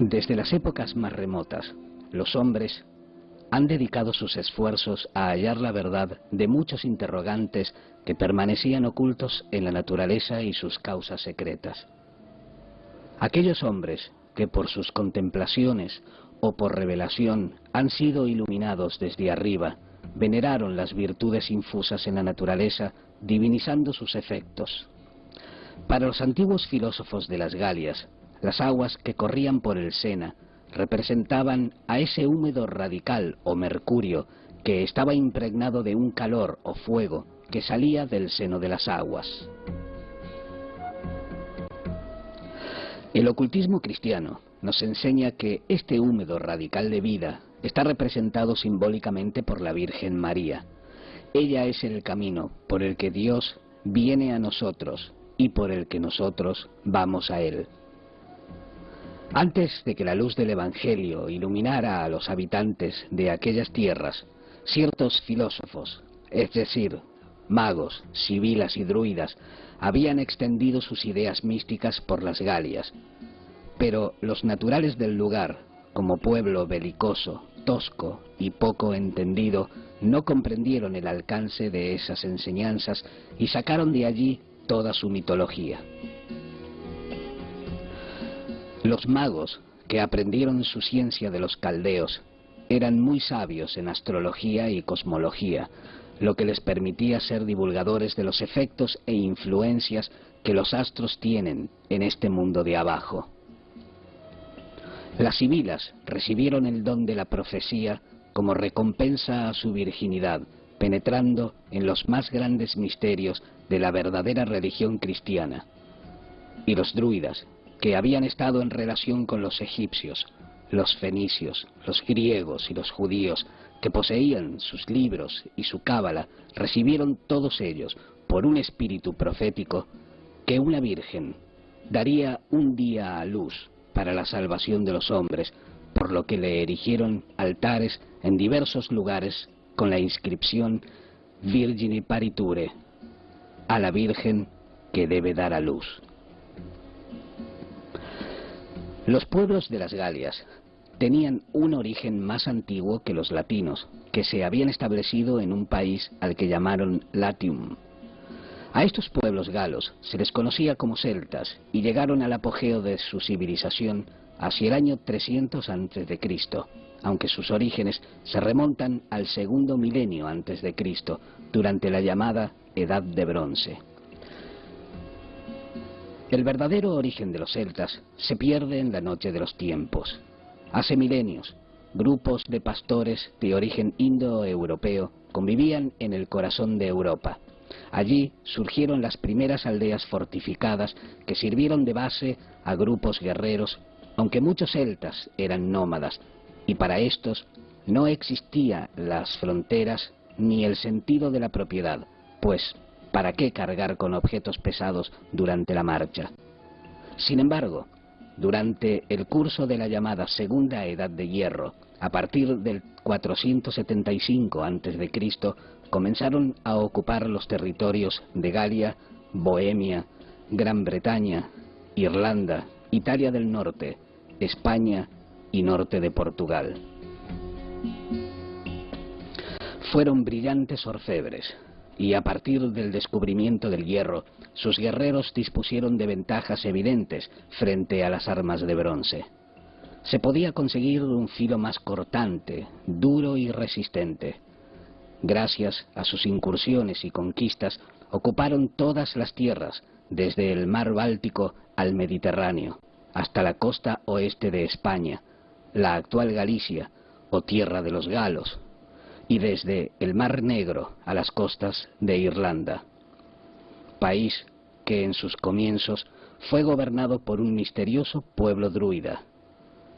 Desde las épocas más remotas, los hombres han dedicado sus esfuerzos a hallar la verdad de muchos interrogantes que permanecían ocultos en la naturaleza y sus causas secretas. Aquellos hombres que por sus contemplaciones o por revelación han sido iluminados desde arriba, veneraron las virtudes infusas en la naturaleza, divinizando sus efectos. Para los antiguos filósofos de las Galias, las aguas que corrían por el Sena representaban a ese húmedo radical o mercurio que estaba impregnado de un calor o fuego que salía del seno de las aguas. El ocultismo cristiano nos enseña que este húmedo radical de vida está representado simbólicamente por la Virgen María. Ella es el camino por el que Dios viene a nosotros y por el que nosotros vamos a Él. Antes de que la luz del Evangelio iluminara a los habitantes de aquellas tierras, ciertos filósofos, es decir, magos, sibilas y druidas, habían extendido sus ideas místicas por las Galias. Pero los naturales del lugar, como pueblo belicoso, tosco y poco entendido, no comprendieron el alcance de esas enseñanzas y sacaron de allí toda su mitología. Los magos, que aprendieron su ciencia de los caldeos, eran muy sabios en astrología y cosmología, lo que les permitía ser divulgadores de los efectos e influencias que los astros tienen en este mundo de abajo. Las sibilas recibieron el don de la profecía como recompensa a su virginidad, penetrando en los más grandes misterios de la verdadera religión cristiana. Y los druidas, que habían estado en relación con los egipcios, los fenicios, los griegos y los judíos, que poseían sus libros y su cábala, recibieron todos ellos, por un espíritu profético, que una virgen daría un día a luz para la salvación de los hombres, por lo que le erigieron altares en diversos lugares con la inscripción Virgini Pariture, a la Virgen que debe dar a luz. Los pueblos de las Galias tenían un origen más antiguo que los latinos, que se habían establecido en un país al que llamaron Latium. A estos pueblos galos se les conocía como celtas y llegaron al apogeo de su civilización hacia el año 300 a.C., aunque sus orígenes se remontan al segundo milenio antes de Cristo, durante la llamada Edad de Bronce. El verdadero origen de los celtas se pierde en la noche de los tiempos. Hace milenios, grupos de pastores de origen indoeuropeo convivían en el corazón de Europa. Allí surgieron las primeras aldeas fortificadas que sirvieron de base a grupos guerreros, aunque muchos celtas eran nómadas, y para estos no existían las fronteras ni el sentido de la propiedad, pues ¿para qué cargar con objetos pesados durante la marcha? Sin embargo, durante el curso de la llamada Segunda Edad de Hierro, a partir del 475 a.C., comenzaron a ocupar los territorios de Galia, Bohemia, Gran Bretaña, Irlanda, Italia del Norte, España y norte de Portugal. Fueron brillantes orfebres, y a partir del descubrimiento del hierro, sus guerreros dispusieron de ventajas evidentes frente a las armas de bronce. Se podía conseguir un filo más cortante, duro y resistente. Gracias a sus incursiones y conquistas, ocuparon todas las tierras, desde el mar Báltico al Mediterráneo, hasta la costa oeste de España, la actual Galicia, o tierra de los galos, y desde el Mar Negro a las costas de Irlanda, país que en sus comienzos fue gobernado por un misterioso pueblo druida,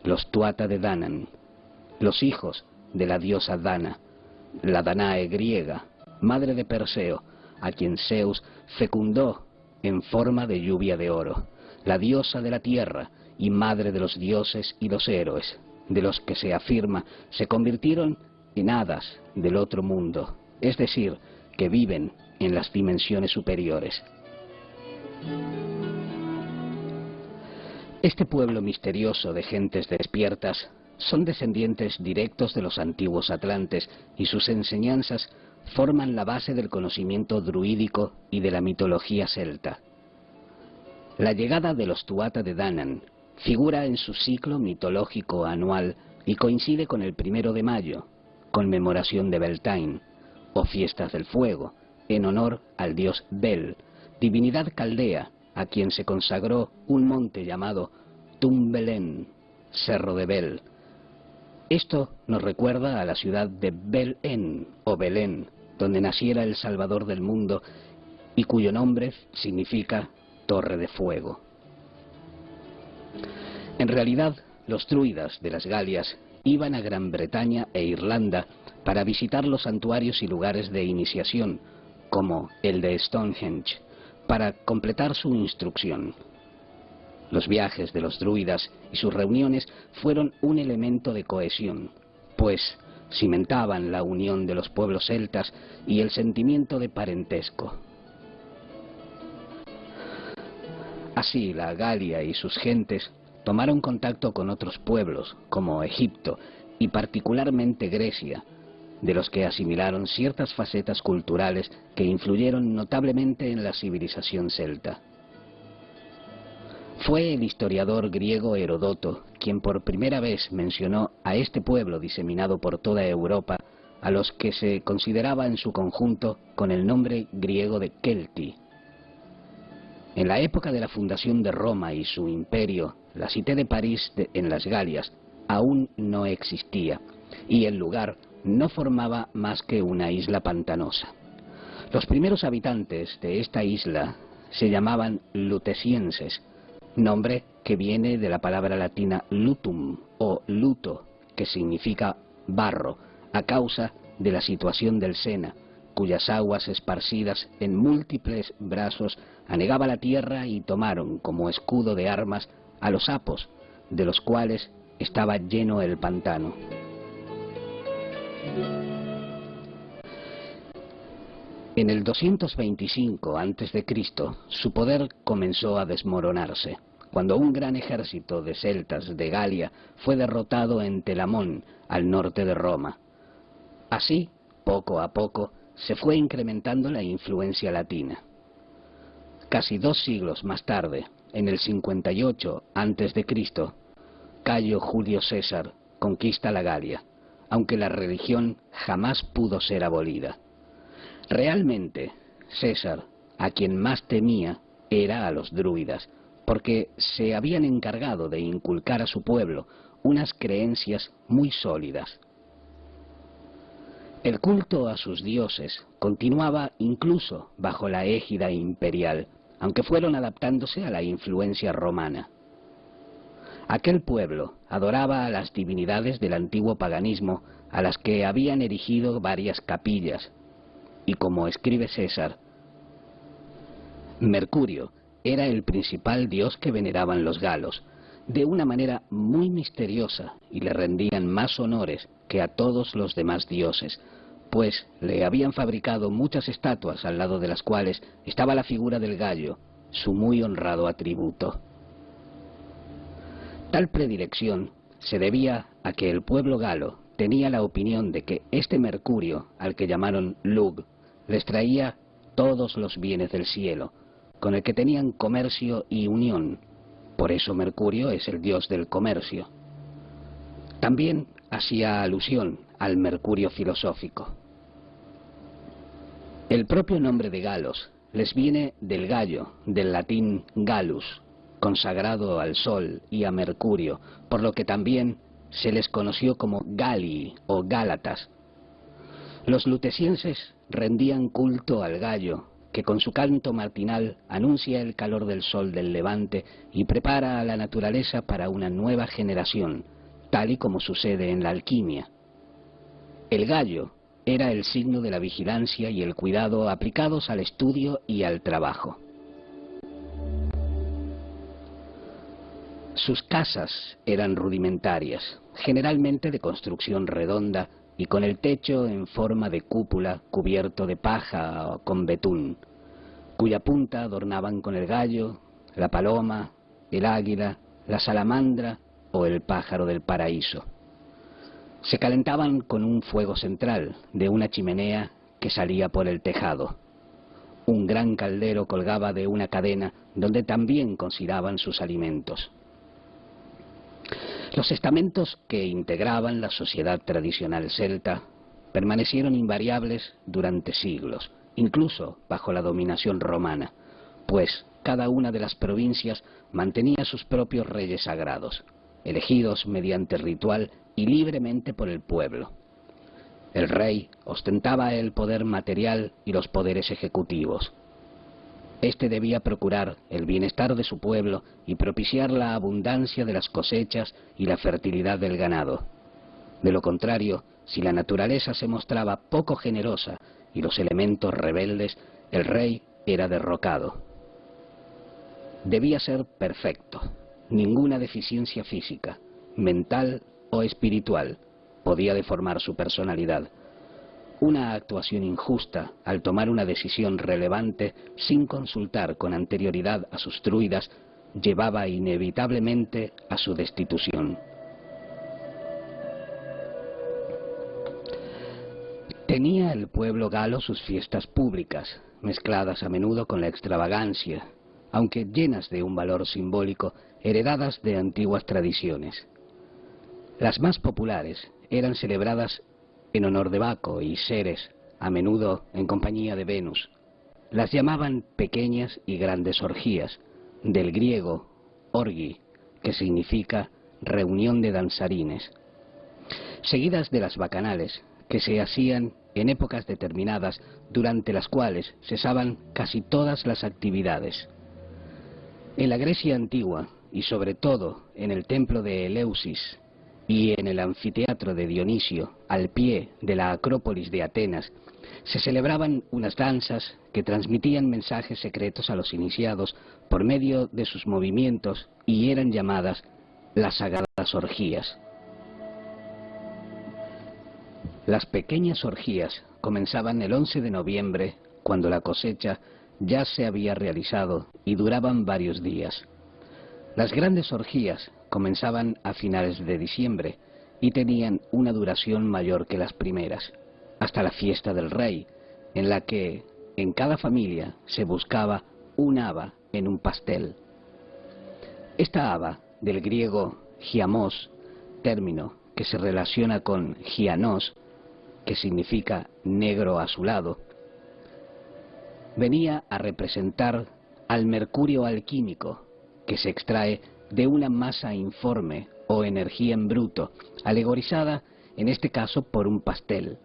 los Tuatha de Danann, los hijos de la diosa Dana, la Danae griega, madre de Perseo, a quien Zeus fecundó en forma de lluvia de oro, la diosa de la tierra y madre de los dioses y los héroes, de los que se afirma se convirtieron en hadas del otro mundo, es decir, que viven en las dimensiones superiores. Este pueblo misterioso de gentes despiertas son descendientes directos de los antiguos atlantes y sus enseñanzas forman la base del conocimiento druídico y de la mitología celta. La llegada de los Tuatha de Danann figura en su ciclo mitológico anual y coincide con el 1 de mayo, conmemoración de Beltane, o fiestas del fuego, en honor al dios Bel, divinidad caldea, a quien se consagró un monte llamado Tumbelén, Cerro de Bel. Esto nos recuerda a la ciudad de Belén o Belén, donde naciera el Salvador del mundo y cuyo nombre significa Torre de Fuego. En realidad, los druidas de las Galias iban a Gran Bretaña e Irlanda para visitar los santuarios y lugares de iniciación, como el de Stonehenge, para completar su instrucción. Los viajes de los druidas y sus reuniones fueron un elemento de cohesión, pues cimentaban la unión de los pueblos celtas y el sentimiento de parentesco. Así, la Galia y sus gentes tomaron contacto con otros pueblos, como Egipto y particularmente Grecia, de los que asimilaron ciertas facetas culturales que influyeron notablemente en la civilización celta. Fue el historiador griego Heródoto quien por primera vez mencionó a este pueblo diseminado por toda Europa, a los que se consideraba en su conjunto con el nombre griego de Kelti. En la época de la fundación de Roma y su imperio, la Cité de París en las Galias aún no existía, y el lugar no formaba más que una isla pantanosa. Los primeros habitantes de esta isla se llamaban lutecienses, nombre que viene de la palabra latina lutum o luto, que significa barro, a causa de la situación del Sena, cuyas aguas esparcidas en múltiples brazos anegaba la tierra, y tomaron como escudo de armas a los apos, de los cuales estaba lleno el pantano. En el 225 a.C., su poder comenzó a desmoronarse, cuando un gran ejército de celtas de Galia fue derrotado en Telamón, al norte de Roma. Así, poco a poco, se fue incrementando la influencia latina. Casi 2 siglos más tarde, en el 58 a.C., Cayo Julio César conquista la Galia, aunque la religión jamás pudo ser abolida. Realmente, César, a quien más temía, era a los druidas, porque se habían encargado de inculcar a su pueblo unas creencias muy sólidas. El culto a sus dioses continuaba incluso bajo la égida imperial, aunque fueron adaptándose a la influencia romana. Aquel pueblo adoraba a las divinidades del antiguo paganismo, a las que habían erigido varias capillas, y como escribe César, Mercurio era el principal dios que veneraban los galos, de una manera muy misteriosa, y le rendían más honores que a todos los demás dioses, pues le habían fabricado muchas estatuas al lado de las cuales estaba la figura del gallo, su muy honrado atributo. Tal predilección se debía a que el pueblo galo tenía la opinión de que este Mercurio, al que llamaron Lugh, les traía todos los bienes del cielo, con el que tenían comercio y unión. Por eso Mercurio es el dios del comercio. También hacía alusión al Mercurio filosófico. El propio nombre de galos les viene del gallo, del latín gallus, consagrado al sol y a Mercurio, por lo que también se les conoció como Galii o Gálatas. Los lutecienses rendían culto al gallo, que con su canto matinal anuncia el calor del sol del levante y prepara a la naturaleza para una nueva generación, tal y como sucede en la alquimia. El gallo era el signo de la vigilancia y el cuidado aplicados al estudio y al trabajo. Sus casas eran rudimentarias, generalmente de construcción redonda y con el techo en forma de cúpula cubierto de paja o con betún, cuya punta adornaban con el gallo, la paloma, el águila la salamandra o el pájaro del paraíso. Se calentaban con un fuego central de una chimenea que salía por el tejado. Un gran caldero colgaba de una cadena donde también cocinaban sus alimentos. Los estamentos que integraban la sociedad tradicional celta permanecieron invariables durante siglos, incluso bajo la dominación romana, pues cada una de las provincias mantenía sus propios reyes sagrados, elegidos mediante ritual y libremente por el pueblo. El rey ostentaba el poder material y los poderes ejecutivos. Este debía procurar el bienestar de su pueblo y propiciar la abundancia de las cosechas y la fertilidad del ganado. De lo contrario, si la naturaleza se mostraba poco generosa y los elementos rebeldes, el rey era derrocado. Debía ser perfecto, ninguna deficiencia física, mental o espiritual podía deformar su personalidad. Una actuación injusta al tomar una decisión relevante sin consultar con anterioridad a sus druidas llevaba inevitablemente a su destitución. Tenía el pueblo galo sus fiestas públicas, mezcladas a menudo con la extravagancia, aunque llenas de un valor simbólico, heredadas de antiguas tradiciones. Las más populares eran celebradas en honor de Baco y Ceres, a menudo en compañía de Venus. Las llamaban pequeñas y grandes orgías, del griego orgi, que significa reunión de danzarines, seguidas de las bacanales, que se hacían en épocas determinadas, durante las cuales cesaban casi todas las actividades. En la Grecia antigua, y sobre todo en el templo de Eleusis y en el anfiteatro de Dionisio, al pie de la Acrópolis de Atenas, se celebraban unas danzas que transmitían mensajes secretos a los iniciados por medio de sus movimientos y eran llamadas las sagradas orgías. Las pequeñas orgías comenzaban el 11 de noviembre, cuando la cosecha ya se había realizado y duraban varios días. Las grandes orgías comenzaban a finales de diciembre y tenían una duración mayor que las primeras, hasta la fiesta del rey, en la que en cada familia se buscaba un haba en un pastel. Esta haba, del griego giamos, término que se relaciona con gianos, que significa negro azulado, venía a representar al mercurio alquímico, que se extrae de una masa informe o energía en bruto, alegorizada en este caso por un pastel.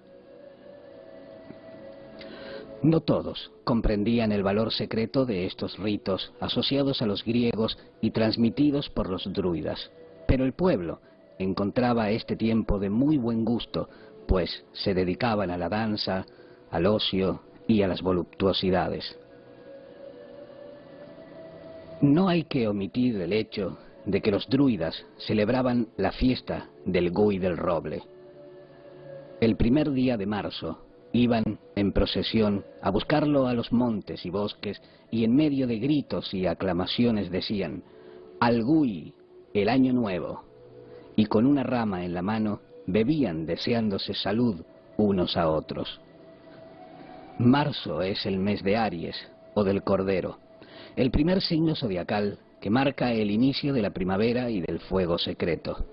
No todos comprendían el valor secreto de estos ritos asociados a los griegos y transmitidos por los druidas, pero el pueblo encontraba este tiempo de muy buen gusto, pues se dedicaban a la danza, al ocio y a las voluptuosidades. No hay que omitir el hecho de que los druidas celebraban la fiesta del Guy del Roble. El primer día de marzo iban en procesión a buscarlo a los montes y bosques y en medio de gritos y aclamaciones decían: «Al Guy, el año nuevo», y con una rama en la mano bebían deseándose salud unos a otros. Marzo es el mes de Aries o del Cordero, el primer signo zodiacal que marca el inicio de la primavera y del fuego secreto.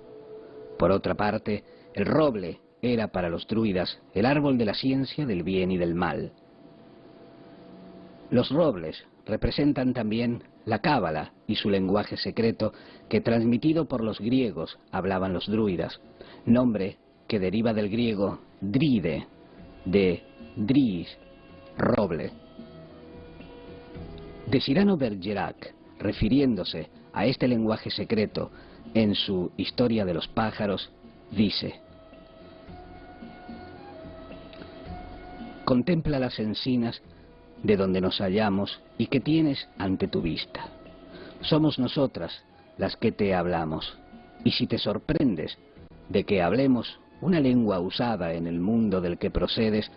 Por otra parte, el roble era para los druidas el árbol de la ciencia del bien y del mal. Los robles representan también la cábala y su lenguaje secreto que, transmitido por los griegos, hablaban los druidas, nombre que deriva del griego dride, de dris, roble. De Cyrano Bergerac, refiriéndose a este lenguaje secreto en su Historia de los pájaros, dice: «Contempla las encinas de donde nos hallamos y que tienes ante tu vista. Somos nosotras las que te hablamos, y si te sorprendes de que hablemos una lengua usada en el mundo del que procedes,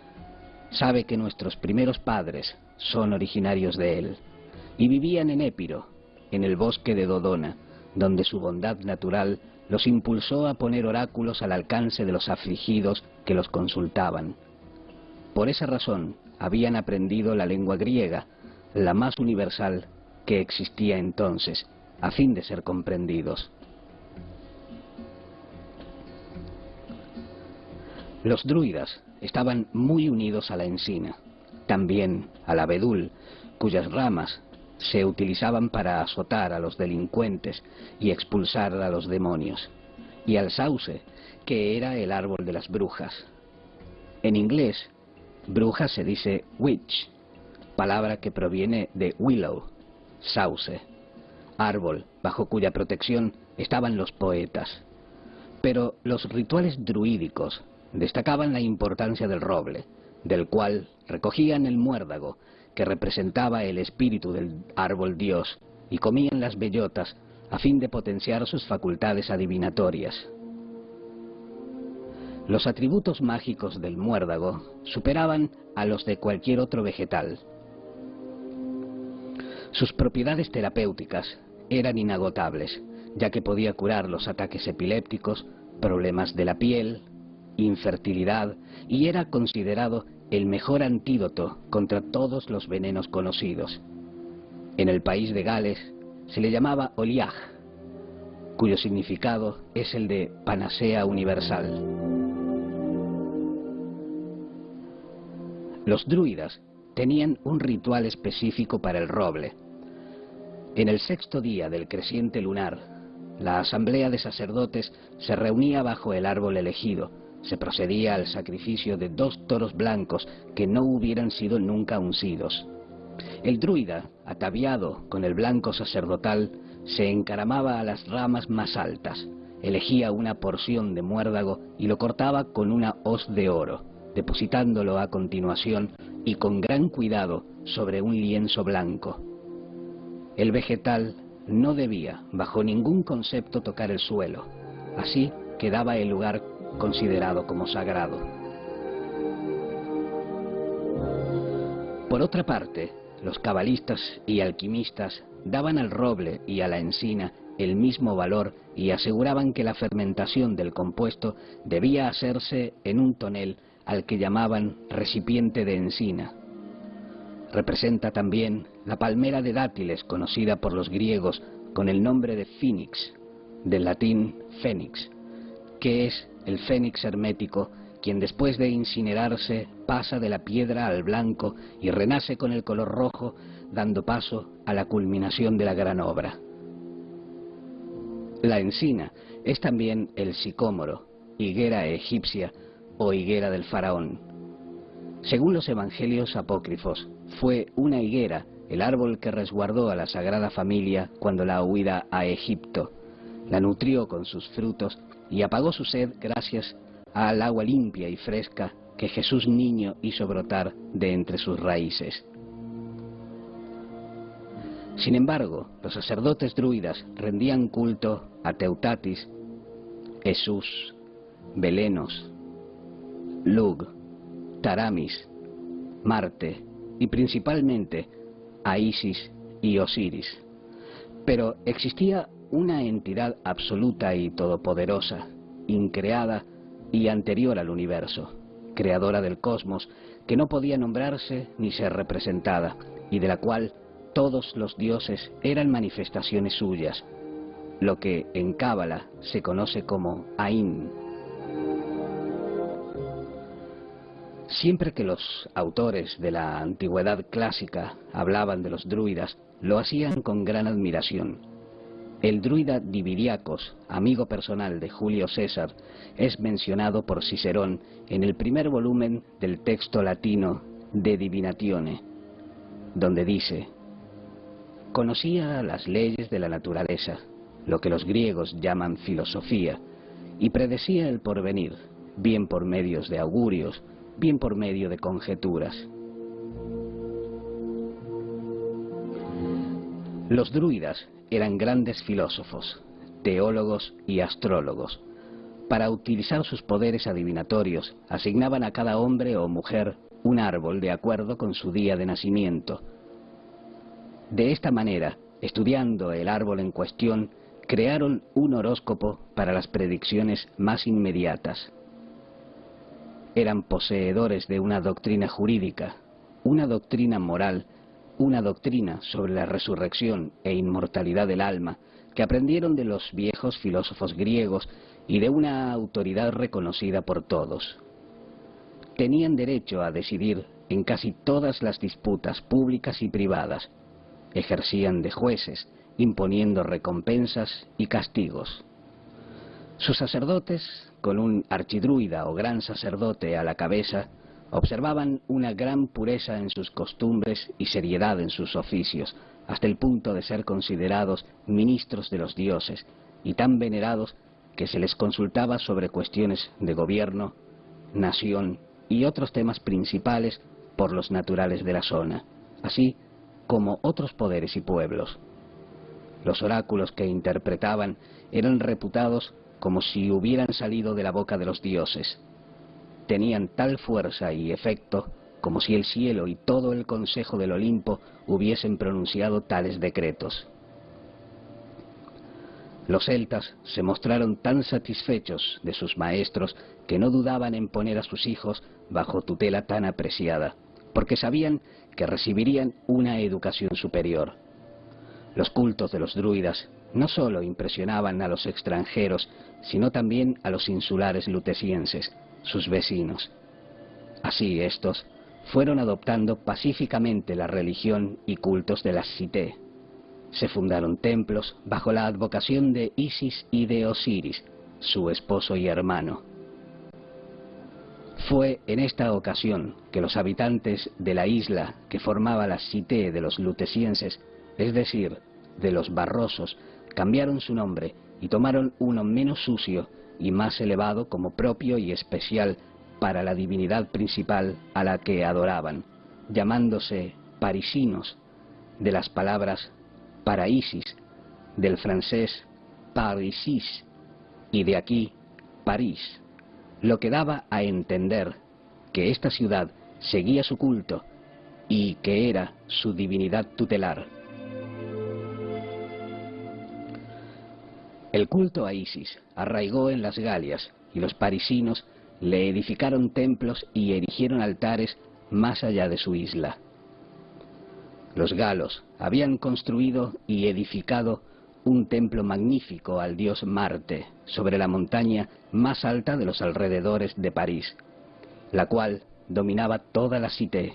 sabe que nuestros primeros padres son originarios de él, y vivían en Épiro, en el bosque de Dodona, donde su bondad natural los impulsó a poner oráculos al alcance de los afligidos que los consultaban. Por esa razón habían aprendido la lengua griega, la más universal que existía entonces, a fin de ser comprendidos. Los druidas estaban muy unidos a la encina, también al abedul, cuyas ramas se utilizaban para azotar a los delincuentes y expulsar a los demonios, y al sauce, que era el árbol de las brujas. En inglés, bruja se dice witch, palabra que proviene de willow, sauce, árbol bajo cuya protección estaban los poetas. Pero los rituales druídicos destacaban la importancia del roble, del cual recogían el muérdago, que representaba el espíritu del árbol dios, y comían las bellotas a fin de potenciar sus facultades adivinatorias. Los atributos mágicos del muérdago superaban a los de cualquier otro vegetal. Sus propiedades terapéuticas eran inagotables, ya que podía curar los ataques epilépticos, problemas de la piel, infertilidad, y era considerado el mejor antídoto contra todos los venenos conocidos. En el país de Gales se le llamaba oliach, cuyo significado es el de panacea universal. Los druidas tenían un ritual específico para el roble. En el sexto día del creciente lunar, la asamblea de sacerdotes se reunía bajo el árbol elegido. Se procedía al sacrificio de 2 toros blancos que no hubieran sido nunca uncidos. El druida, ataviado con el blanco sacerdotal, se encaramaba a las ramas más altas, elegía una porción de muérdago y lo cortaba con una hoz de oro, depositándolo a continuación y con gran cuidado sobre un lienzo blanco. El vegetal no debía, bajo ningún concepto, tocar el suelo. Así quedaba el lugar considerado como sagrado. Por otra parte, los cabalistas y alquimistas daban al roble y a la encina el mismo valor y aseguraban que la fermentación del compuesto debía hacerse en un tonel al que llamaban recipiente de encina. Representa también la palmera de dátiles conocida por los griegos con el nombre de Phoenix, del latín fénix, que es el fénix hermético, quien después de incinerarse pasa de la piedra al blanco y renace con el color rojo, dando paso a la culminación de la gran obra. La encina es también el sicómoro, higuera egipcia o higuera del faraón. Según los evangelios apócrifos, fue una higuera el árbol que resguardó a la Sagrada Familia cuando la huida a Egipto, la nutrió con sus frutos y apagó su sed gracias al agua limpia y fresca que Jesús niño hizo brotar de entre sus raíces. Sin embargo, los sacerdotes druidas rendían culto a Teutatis, Jesús, Belenos, Lug, Taramis, Marte y principalmente a Isis y Osiris. Pero existía una entidad absoluta y todopoderosa, increada y anterior al universo, creadora del cosmos, que no podía nombrarse ni ser representada, y de la cual todos los dioses eran manifestaciones suyas, lo que en Cábala se conoce como Ain. Siempre que los autores de la antigüedad clásica hablaban de los druidas, lo hacían con gran admiración. El druida Diviriacos, amigo personal de Julio César, es mencionado por Cicerón en el primer volumen del texto latino De Divinatione, donde dice: conocía las leyes de la naturaleza, lo que los griegos llaman filosofía, y predecía el porvenir, bien por medios de augurios, bien por medio de conjeturas. Los druidas eran grandes filósofos, teólogos y astrólogos. Para utilizar sus poderes adivinatorios, asignaban a cada hombre o mujer un árbol de acuerdo con su día de nacimiento. De esta manera, estudiando el árbol en cuestión, crearon un horóscopo para las predicciones más inmediatas. Eran poseedores de una doctrina jurídica, una doctrina moral, una doctrina sobre la resurrección e inmortalidad del alma, que aprendieron de los viejos filósofos griegos y de una autoridad reconocida por todos. Tenían derecho a decidir en casi todas las disputas públicas y privadas. Ejercían de jueces, imponiendo recompensas y castigos. Sus sacerdotes, con un archidruida o gran sacerdote a la cabeza, observaban una gran pureza en sus costumbres y seriedad en sus oficios, hasta el punto de ser considerados ministros de los dioses y tan venerados que se les consultaba sobre cuestiones de gobierno, nación y otros temas principales por los naturales de la zona, así como otros poderes y pueblos. Los oráculos que interpretaban eran reputados como si hubieran salido de la boca de los dioses. Tenían tal fuerza y efecto como si el cielo y todo el consejo del Olimpo hubiesen pronunciado tales decretos. Los celtas se mostraron tan satisfechos de sus maestros que no dudaban en poner a sus hijos bajo tutela tan apreciada, porque sabían que recibirían una educación superior. Los cultos de los druidas no solo impresionaban a los extranjeros, sino también a los insulares lutecienses, sus vecinos. Así estos fueron adoptando pacíficamente la religión y cultos de las Cité. Se fundaron templos bajo la advocación de Isis y de Osiris, su esposo y hermano. Fue en esta ocasión que los habitantes de la isla que formaba la Cité de los lutecienses, es decir, de los barrosos, cambiaron su nombre y tomaron uno menos sucio y más elevado como propio y especial para la divinidad principal a la que adoraban, llamándose parisinos, de las palabras Paraisis, del francés Parisis, y de aquí París, lo que daba a entender que esta ciudad seguía su culto y que era su divinidad tutelar. El culto a Isis arraigó en las Galias y los parisinos le edificaron templos y erigieron altares más allá de su isla. Los galos habían construido y edificado un templo magnífico al dios Marte sobre la montaña más alta de los alrededores de París, la cual dominaba toda la Cité.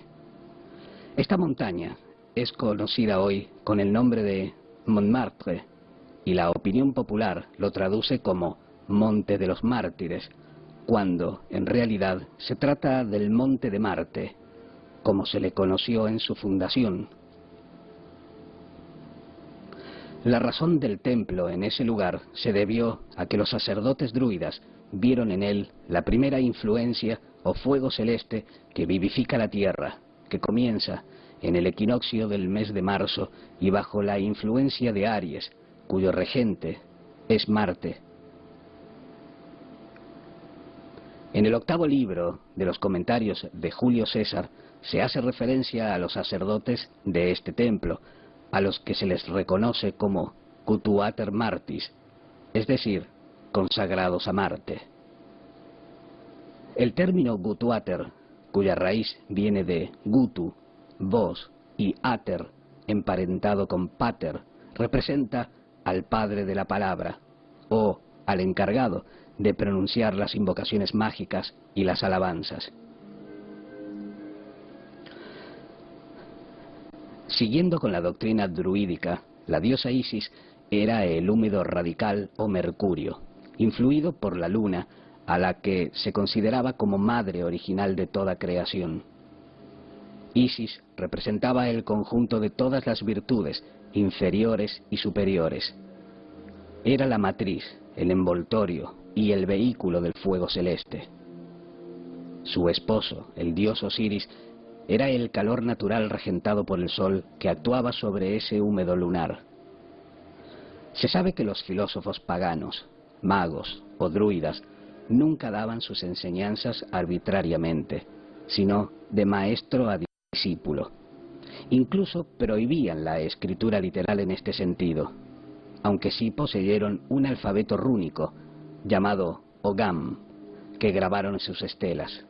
Esta montaña es conocida hoy con el nombre de Montmartre, y la opinión popular lo traduce como Monte de los Mártires, cuando en realidad se trata del Monte de Marte, como se le conoció en su fundación. La razón del templo en ese lugar se debió a que los sacerdotes druidas vieron en él la primera influencia o fuego celeste que vivifica la tierra, que comienza en el equinoccio del mes de marzo y bajo la influencia de Aries, cuyo regente es Marte. En el octavo libro de los comentarios de Julio César se hace referencia a los sacerdotes de este templo, a los que se les reconoce como Gutuater Martis, es decir, consagrados a Marte. El término Gutuater, cuya raíz viene de Gutu, voz, y Ater, emparentado con Pater, representa al padre de la palabra, o al encargado de pronunciar las invocaciones mágicas y las alabanzas. Siguiendo con la doctrina druídica, la diosa Isis era el húmedo radical o mercurio, influido por la luna, a la que se consideraba como madre original de toda creación. Isis representaba el conjunto de todas las virtudes, inferiores y superiores. Era la matriz, el envoltorio y el vehículo del fuego celeste. Su esposo, el dios Osiris, era el calor natural regentado por el sol que actuaba sobre ese húmedo lunar. Se sabe que los filósofos paganos, magos o druidas nunca daban sus enseñanzas arbitrariamente, sino de maestro a discípulo. Incluso prohibían la escritura literal en este sentido. aunque sí poseyeron un alfabeto rúnico, llamado Ogam, que grabaron en sus estelas.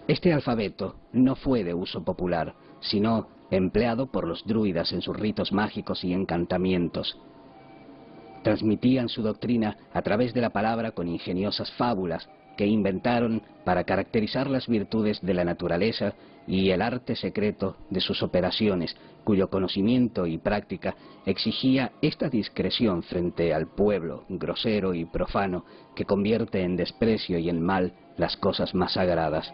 Este alfabeto no fue de uso popular, sino empleado por los druidas en sus ritos mágicos y encantamientos. Transmitían su doctrina a través de la palabra con ingeniosas fábulas que inventaron para caracterizar las virtudes de la naturaleza y el arte secreto de sus operaciones, cuyo conocimiento y práctica exigía esta discreción frente al pueblo grosero y profano que convierte en desprecio y en mal las cosas más sagradas.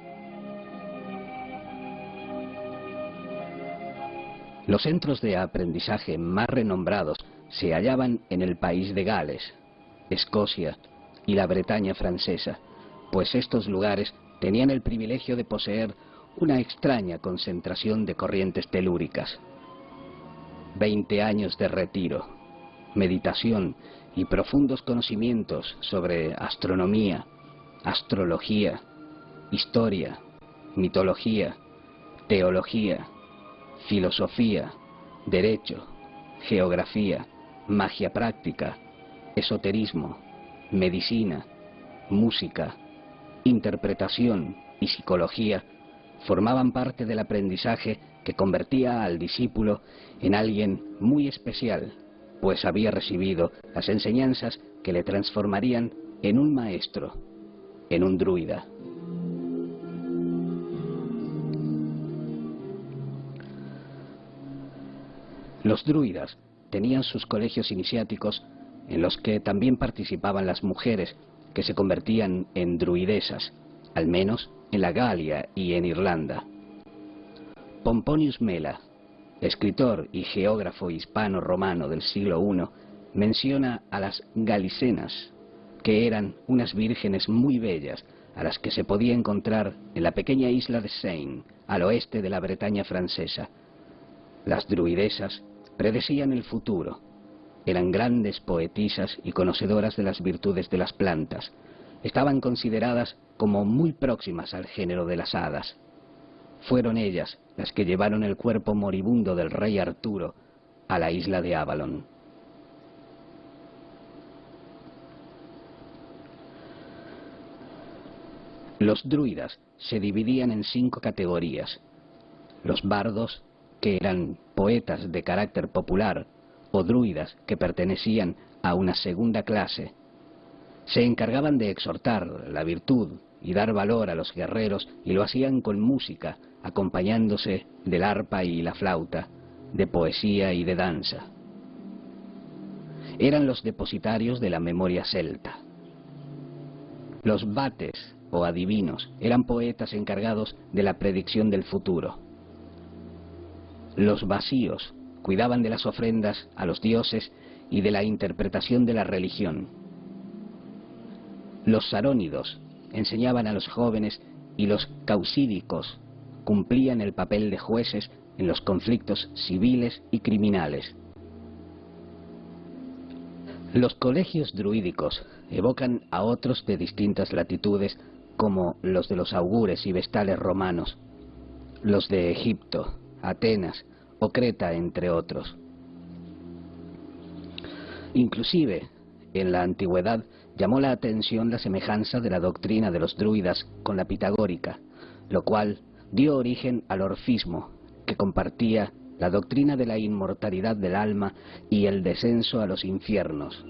Los centros de aprendizaje más renombrados se hallaban en el país de Gales, Escocia y la Bretaña francesa, pues estos lugares tenían el privilegio de poseer una extraña concentración de corrientes telúricas. 20 años de retiro, meditación y profundos conocimientos sobre astronomía, astrología, historia, mitología, teología, filosofía, derecho, geografía, magia práctica, esoterismo, medicina, música, interpretación y psicología formaban parte del aprendizaje que convertía al discípulo en alguien muy especial, pues había recibido las enseñanzas que le transformarían en un maestro, en un druida. Los druidas tenían sus colegios iniciáticos en los que también participaban las mujeres que se convertían en druidesas, al menos en la Galia y en Irlanda. Pomponius Mela, escritor y geógrafo hispano-romano del siglo I, menciona a las galicenas, que eran unas vírgenes muy bellas a las que se podía encontrar en la pequeña isla de Seine, al oeste de la Bretaña francesa. Las druidesas predecían el futuro. Eran grandes poetisas y conocedoras de las virtudes de las plantas. Estaban consideradas como muy próximas al género de las hadas. Fueron ellas las que llevaron el cuerpo moribundo del rey Arturo a la isla de Avalon. Los druidas se dividían en 5 categorías. Los bardos, que eran poetas de carácter popular, o druidas que pertenecían a una segunda clase. Se encargaban de exhortar la virtud y dar valor a los guerreros, y lo hacían con música, acompañándose del arpa y la flauta, de poesía y de danza. Eran los depositarios de la memoria celta. Los vates, o adivinos, eran poetas encargados de la predicción del futuro. Los vacíos cuidaban de las ofrendas a los dioses y de la interpretación de la religión. Los sarónidos enseñaban a los jóvenes, y los causídicos cumplían el papel de jueces en los conflictos civiles y criminales. Los colegios druídicos evocan a otros de distintas latitudes, como los de los augures y vestales romanos, los de Egipto, Atenas o Creta, entre otros. Inclusive, en la antigüedad llamó la atención la semejanza de la doctrina de los druidas con la pitagórica, lo cual dio origen al orfismo, que compartía la doctrina de la inmortalidad del alma y el descenso a los infiernos.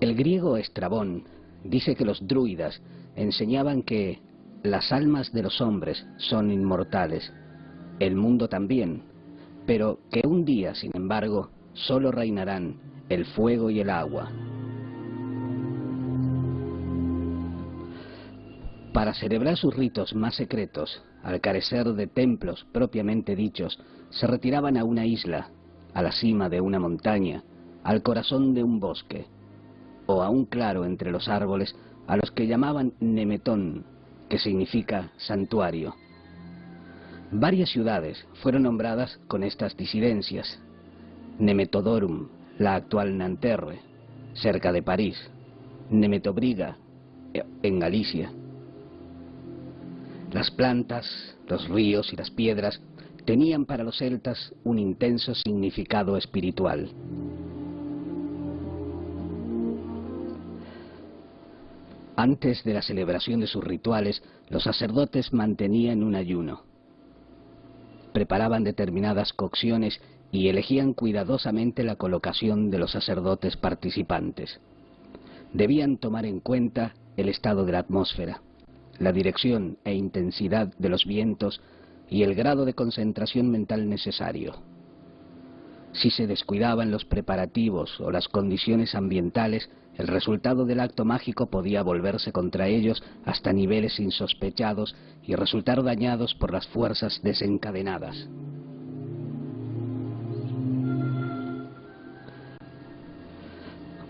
El griego Estrabón dice que los druidas enseñaban que las almas de los hombres son inmortales, el mundo también, pero que un día, sin embargo, solo reinarán el fuego y el agua. Para celebrar sus ritos más secretos, al carecer de templos propiamente dichos, se retiraban a una isla, a la cima de una montaña, al corazón de un bosque, o a un claro entre los árboles, a los que llamaban Nemetón, que significa santuario. Varias ciudades fueron nombradas con estas disidencias. Nemetodorum, la actual Nanterre, cerca de París; Nemetobriga, en Galicia. Las plantas, los ríos y las piedras tenían para los celtas un intenso significado espiritual. Antes de la celebración de sus rituales, los sacerdotes mantenían un ayuno. Preparaban determinadas cocciones y elegían cuidadosamente la colocación de los sacerdotes participantes. Debían tomar en cuenta el estado de la atmósfera, la dirección e intensidad de los vientos y el grado de concentración mental necesario. Si se descuidaban los preparativos o las condiciones ambientales, el resultado del acto mágico podía volverse contra ellos hasta niveles insospechados y resultar dañados por las fuerzas desencadenadas.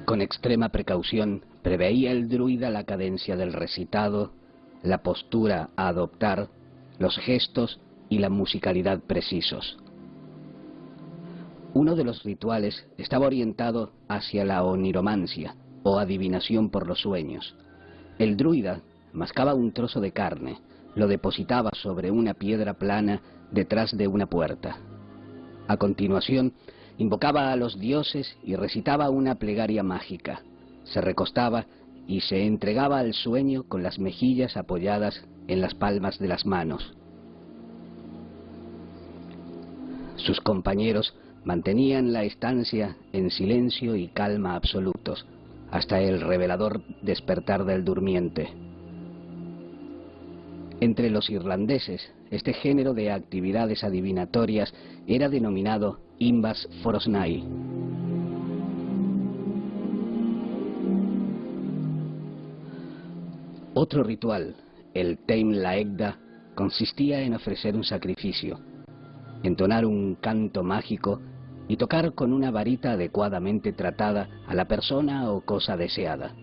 Con extrema precaución, preveía el druida la cadencia del recitado, la postura a adoptar, los gestos y la musicalidad precisos. Uno de los rituales estaba orientado hacia la oniromancia, o adivinación por los sueños. El druida mascaba un trozo de carne, lo depositaba sobre una piedra plana detrás de una puerta. A continuación, invocaba a los dioses y recitaba una plegaria mágica. Se recostaba y se entregaba al sueño con las mejillas apoyadas en las palmas de las manos. Sus compañeros mantenían la estancia en silencio y calma absolutos, hasta el revelador despertar del durmiente. Entre los irlandeses, este género de actividades adivinatorias era denominado Imbas Forosnai. Otro ritual, el Teim Laegda, consistía en ofrecer un sacrificio, entonar un canto mágico y tocar con una varita adecuadamente tratada a la persona o cosa deseada.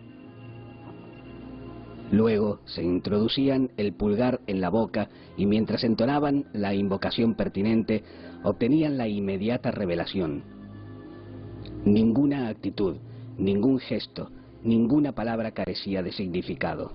Luego se introducían el pulgar en la boca y mientras entonaban la invocación pertinente, obtenían la inmediata revelación. Ninguna actitud, ningún gesto, ninguna palabra carecía de significado.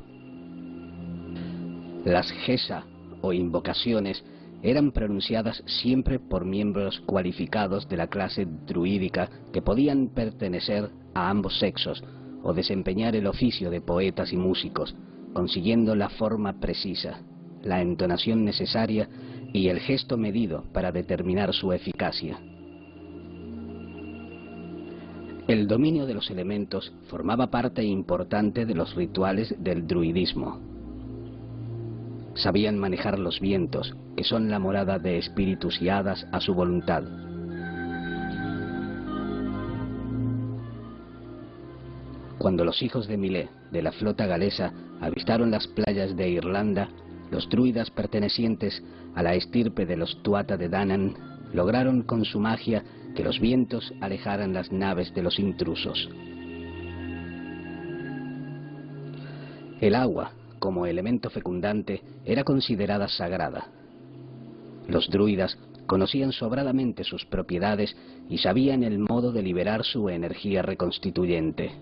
Las gesa o invocaciones eran pronunciadas siempre por miembros cualificados de la clase druídica que podían pertenecer a ambos sexos o desempeñar el oficio de poetas y músicos, consiguiendo la forma precisa, la entonación necesaria y el gesto medido para determinar su eficacia. El dominio de los elementos formaba parte importante de los rituales del druidismo. Sabían manejar los vientos, que son la morada de espíritus y hadas a su voluntad. Cuando los hijos de Milé, de la flota galesa, avistaron las playas de Irlanda, los druidas pertenecientes a la estirpe de los Tuatha de Danann lograron con su magia que los vientos alejaran las naves de los intrusos. El agua, como elemento fecundante, era considerada sagrada. Los druidas conocían sobradamente sus propiedades y sabían el modo de liberar su energía reconstituyente.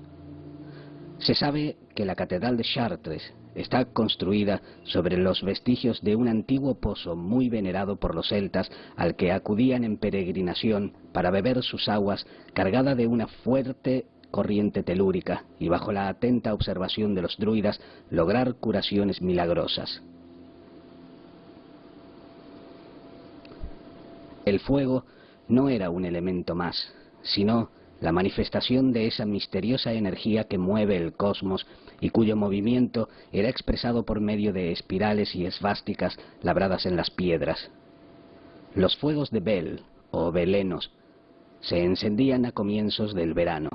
Se sabe que la catedral de Chartres está construida sobre los vestigios de un antiguo pozo muy venerado por los celtas al que acudían en peregrinación para beber sus aguas cargada de una fuerte corriente telúrica y bajo la atenta observación de los druidas lograr curaciones milagrosas. El fuego no era un elemento más, sino la manifestación de esa misteriosa energía que mueve el cosmos y cuyo movimiento era expresado por medio de espirales y esvásticas labradas en las piedras. Los fuegos de Bel, o belenos, se encendían a comienzos del verano.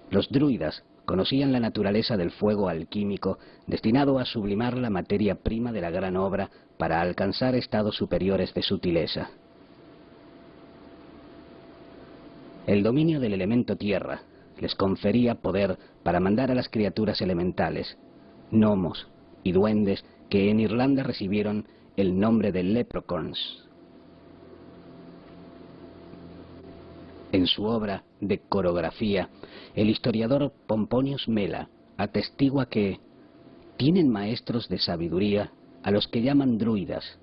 Los druidas conocían la naturaleza del fuego alquímico destinado a sublimar la materia prima de la gran obra para alcanzar estados superiores de sutileza. El dominio del elemento tierra les confería poder para mandar a las criaturas elementales, gnomos y duendes que en Irlanda recibieron el nombre de leprechauns. En su obra de corografía, el historiador Pomponius Mela atestigua que tienen maestros de sabiduría a los que llaman druidas.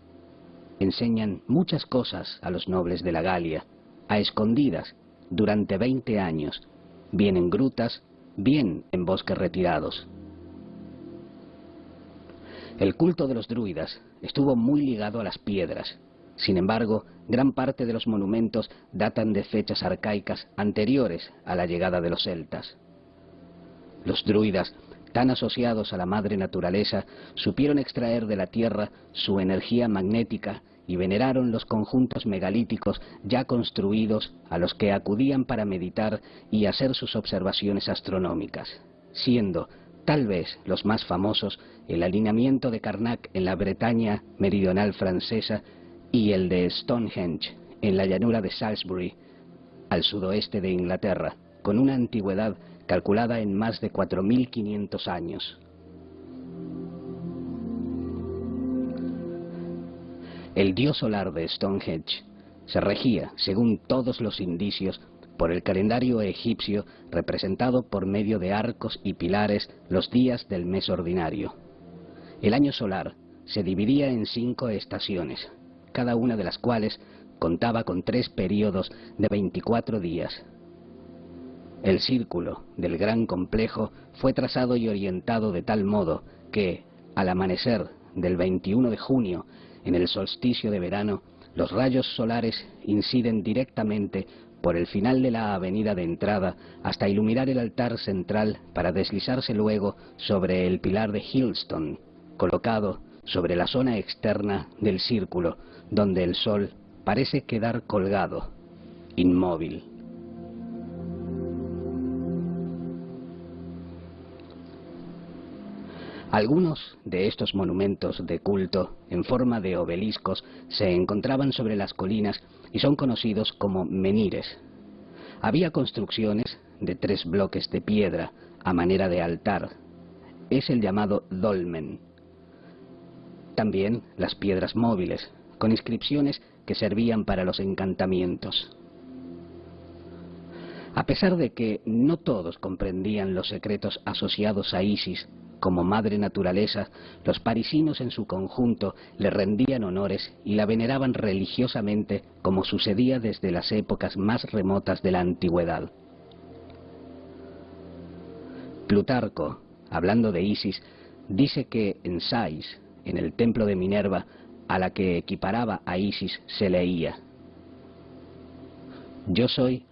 enseñan muchas cosas a los nobles de la Galia, a escondidas, durante 20 años, bien en grutas, bien en bosques retirados. El culto de los druidas estuvo muy ligado a las piedras. Sin embargo, gran parte de los monumentos datan de fechas arcaicas anteriores a la llegada de los celtas. Los druidas, tan asociados a la madre naturaleza, supieron extraer de la tierra su energía magnética y veneraron los conjuntos megalíticos ya construidos a los que acudían para meditar y hacer sus observaciones astronómicas, siendo, tal vez, los más famosos el alineamiento de Karnak en la Bretaña meridional francesa y el de Stonehenge en la llanura de Salisbury, al sudoeste de Inglaterra, con una antigüedad calculada en más de 4.500 años. El dios solar de Stonehenge se regía, según todos los indicios, por el calendario egipcio representado por medio de arcos y pilares los días del mes ordinario. El año solar se dividía en 5 estaciones, cada una de las cuales contaba con 3 períodos de 24 días. El círculo del gran complejo fue trazado y orientado de tal modo que, al amanecer del 21 de junio, en el solsticio de verano, los rayos solares inciden directamente por el final de la avenida de entrada hasta iluminar el altar central para deslizarse luego sobre el pilar de Hillstone, colocado sobre la zona externa del círculo, donde el sol parece quedar colgado, inmóvil. Algunos de estos monumentos de culto en forma de obeliscos se encontraban sobre las colinas y son conocidos como menhires. Había construcciones de 3 bloques de piedra a manera de altar. Es el llamado dolmen. También las piedras móviles, con inscripciones que servían para los encantamientos. A pesar de que no todos comprendían los secretos asociados a Isis, como madre naturaleza, los parisinos en su conjunto le rendían honores y la veneraban religiosamente como sucedía desde las épocas más remotas de la antigüedad. Plutarco, hablando de Isis, dice que en Sais, en el templo de Minerva, a la que equiparaba a Isis, se leía: «Yo soy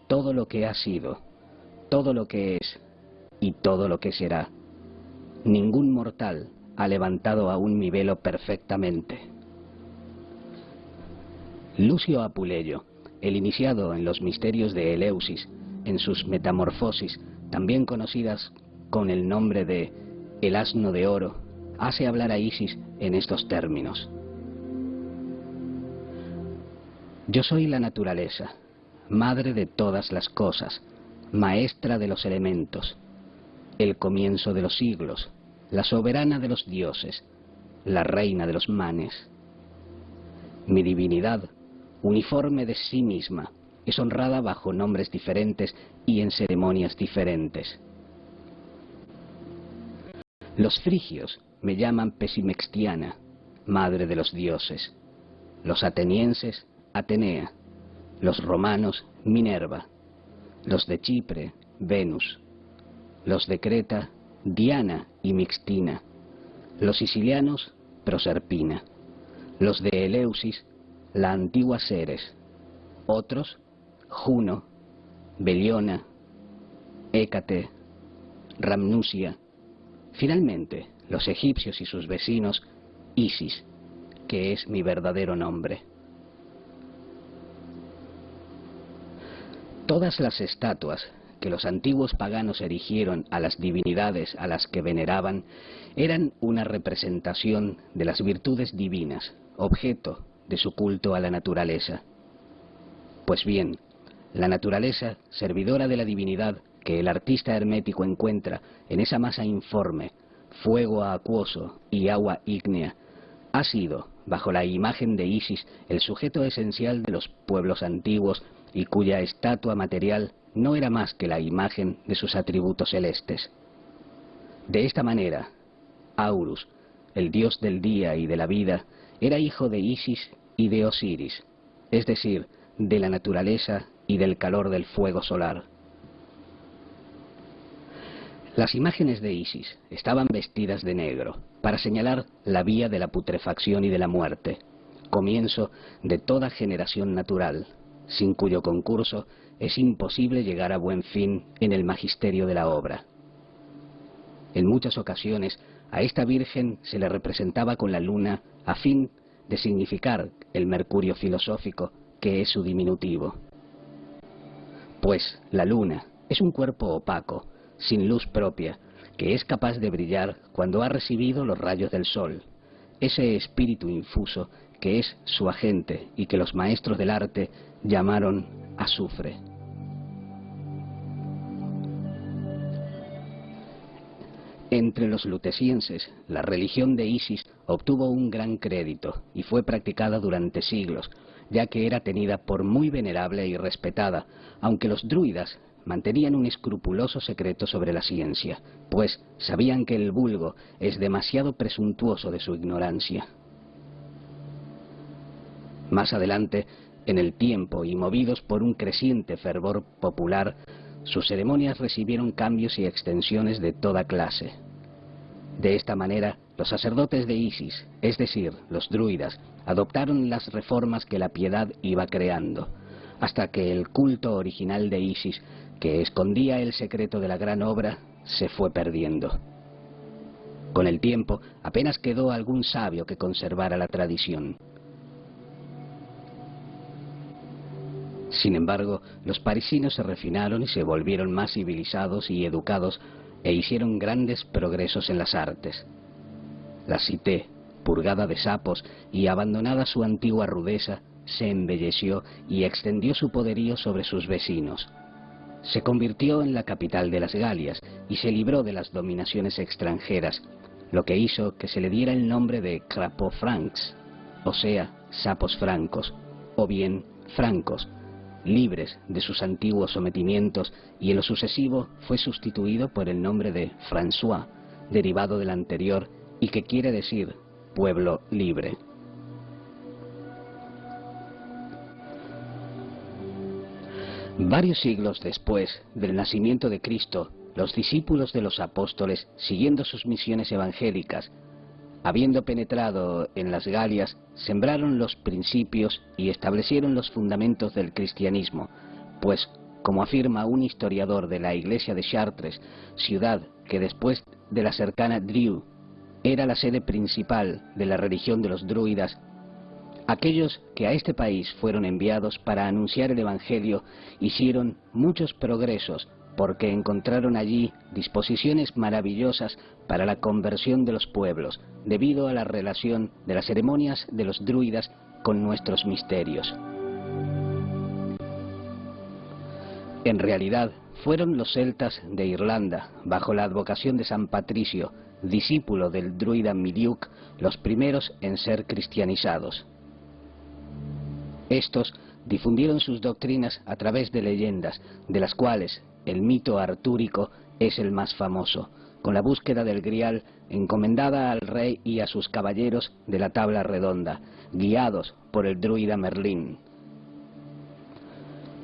todo lo que ha sido, todo lo que es y todo lo que será. Ningún mortal ha levantado aún mi velo perfectamente». Lucio Apuleyo, el iniciado en los misterios de Eleusis, en sus Metamorfosis, también conocidas con el nombre de El asno de oro, hace hablar a Isis en estos términos: «Yo soy la naturaleza, madre de todas las cosas, maestra de los elementos, el comienzo de los siglos, la soberana de los dioses, la reina de los manes. Mi divinidad, uniforme de sí misma, es honrada bajo nombres diferentes y en ceremonias diferentes. Los frigios me llaman Pesimextiana, madre de los dioses, los atenienses Atenea, los romanos Minerva, los de Chipre Venus, los de Creta Diana y Mixtina, los sicilianos Proserpina, los de Eleusis la antigua Ceres, otros Juno, Beliona, Hécate, Ramnusia, finalmente los egipcios y sus vecinos Isis, que es mi verdadero nombre». Todas las estatuas que los antiguos paganos erigieron a las divinidades a las que veneraban eran una representación de las virtudes divinas, objeto de su culto a la naturaleza. Pues bien, la naturaleza, servidora de la divinidad que el artista hermético encuentra en esa masa informe, fuego acuoso y agua ígnea, ha sido, bajo la imagen de Isis, el sujeto esencial de los pueblos antiguos y cuya estatua material no era más que la imagen de sus atributos celestes. De esta manera, Aurus, el dios del día y de la vida, era hijo de Isis y de Osiris, es decir, de la naturaleza y del calor del fuego solar. Las imágenes de Isis estaban vestidas de negro para señalar la vía de la putrefacción y de la muerte, comienzo de toda generación natural, sin cuyo concurso es imposible llegar a buen fin en el magisterio de la obra. En muchas ocasiones a esta Virgen se le representaba con la luna a fin de significar el mercurio filosófico, que es su diminutivo. Pues la luna es un cuerpo opaco, sin luz propia, que es capaz de brillar cuando ha recibido los rayos del sol, ese espíritu infuso que es su agente y que los maestros del arte llamaron azufre. Entre los lutecienses, la religión de Isis obtuvo un gran crédito y fue practicada durante siglos, ya que era tenida por muy venerable y respetada, aunque los druidas mantenían un escrupuloso secreto sobre la ciencia, pues sabían que el vulgo es demasiado presuntuoso de su ignorancia. Más adelante, en el tiempo y movidos por un creciente fervor popular, sus ceremonias recibieron cambios y extensiones de toda clase. De esta manera, los sacerdotes de Isis, es decir, los druidas, adoptaron las reformas que la piedad iba creando, hasta que el culto original de Isis, que escondía el secreto de la gran obra, se fue perdiendo. Con el tiempo, apenas quedó algún sabio que conservara la tradición. Sin embargo, los parisinos se refinaron y se volvieron más civilizados y educados e hicieron grandes progresos en las artes. La Cité, purgada de sapos y abandonada su antigua rudeza, se embelleció y extendió su poderío sobre sus vecinos. Se convirtió en la capital de las Galias y se libró de las dominaciones extranjeras, lo que hizo que se le diera el nombre de Crapauds Francs, o sea, sapos francos, o bien francos, libres de sus antiguos sometimientos, y en lo sucesivo fue sustituido por el nombre de François, derivado del anterior y que quiere decir pueblo libre. Varios siglos después del nacimiento de Cristo, los discípulos de los apóstoles, siguiendo sus misiones evangélicas, habiendo penetrado en las Galias, sembraron los principios y establecieron los fundamentos del cristianismo, pues, como afirma un historiador de la iglesia de Chartres, ciudad que después de la cercana Dreux era la sede principal de la religión de los druidas, aquellos que a este país fueron enviados para anunciar el Evangelio hicieron muchos progresos, porque encontraron allí disposiciones maravillosas para la conversión de los pueblos, debido a la relación de las ceremonias de los druidas con nuestros misterios. En realidad, fueron los celtas de Irlanda, bajo la advocación de San Patricio, discípulo del druida Miliuc, los primeros en ser cristianizados. Estos difundieron sus doctrinas a través de leyendas, de las cuales el mito artúrico es el más famoso, con la búsqueda del Grial encomendada al rey y a sus caballeros de la tabla redonda, guiados por el druida Merlín.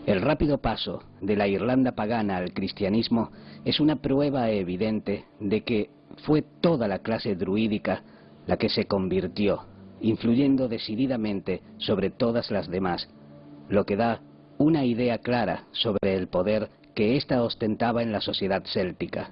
El rápido paso de la Irlanda pagana al cristianismo es una prueba evidente de que fue toda la clase druídica la que se convirtió, influyendo decididamente sobre todas las demás, lo que da una idea clara sobre el poder que ésta ostentaba en la sociedad céltica.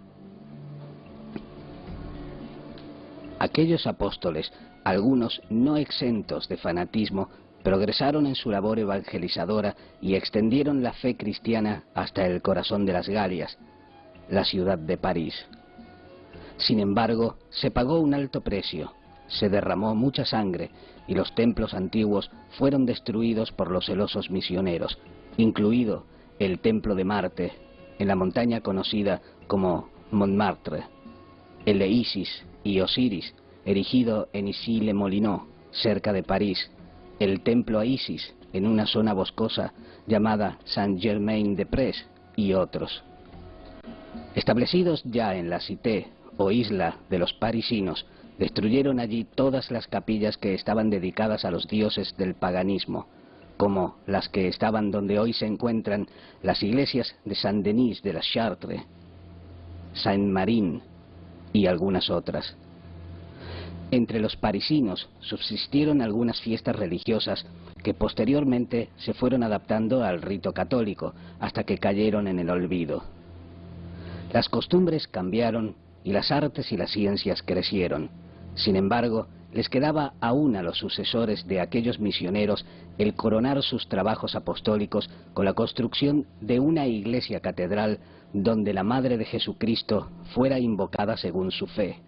Aquellos apóstoles, algunos no exentos de fanatismo, progresaron en su labor evangelizadora y extendieron la fe cristiana hasta el corazón de las Galias, la ciudad de París. Sin embargo, se pagó un alto precio, se derramó mucha sangre y los templos antiguos fueron destruidos por los celosos misioneros, incluido el templo de Marte, en la montaña conocida como Montmartre, el de Isis y Osiris, erigido en Issy-les-Moulineaux, cerca de París, el templo a Isis, en una zona boscosa llamada Saint-Germain-des-Prés, y otros. Establecidos ya en la Cité, o isla de los parisinos, Destruyeron allí todas las capillas que estaban dedicadas a los dioses del paganismo, como las que estaban donde hoy se encuentran las iglesias de Saint-Denis de la Chartres, Saint-Marin y algunas otras. Entre los parisinos subsistieron algunas fiestas religiosas que posteriormente se fueron adaptando al rito católico hasta que cayeron en el olvido. Las costumbres cambiaron y las artes y las ciencias crecieron. Sin embargo, les quedaba aún a los sucesores de aquellos misioneros el coronar sus trabajos apostólicos con la construcción de una iglesia catedral donde la Madre de Jesucristo fuera invocada según su fe.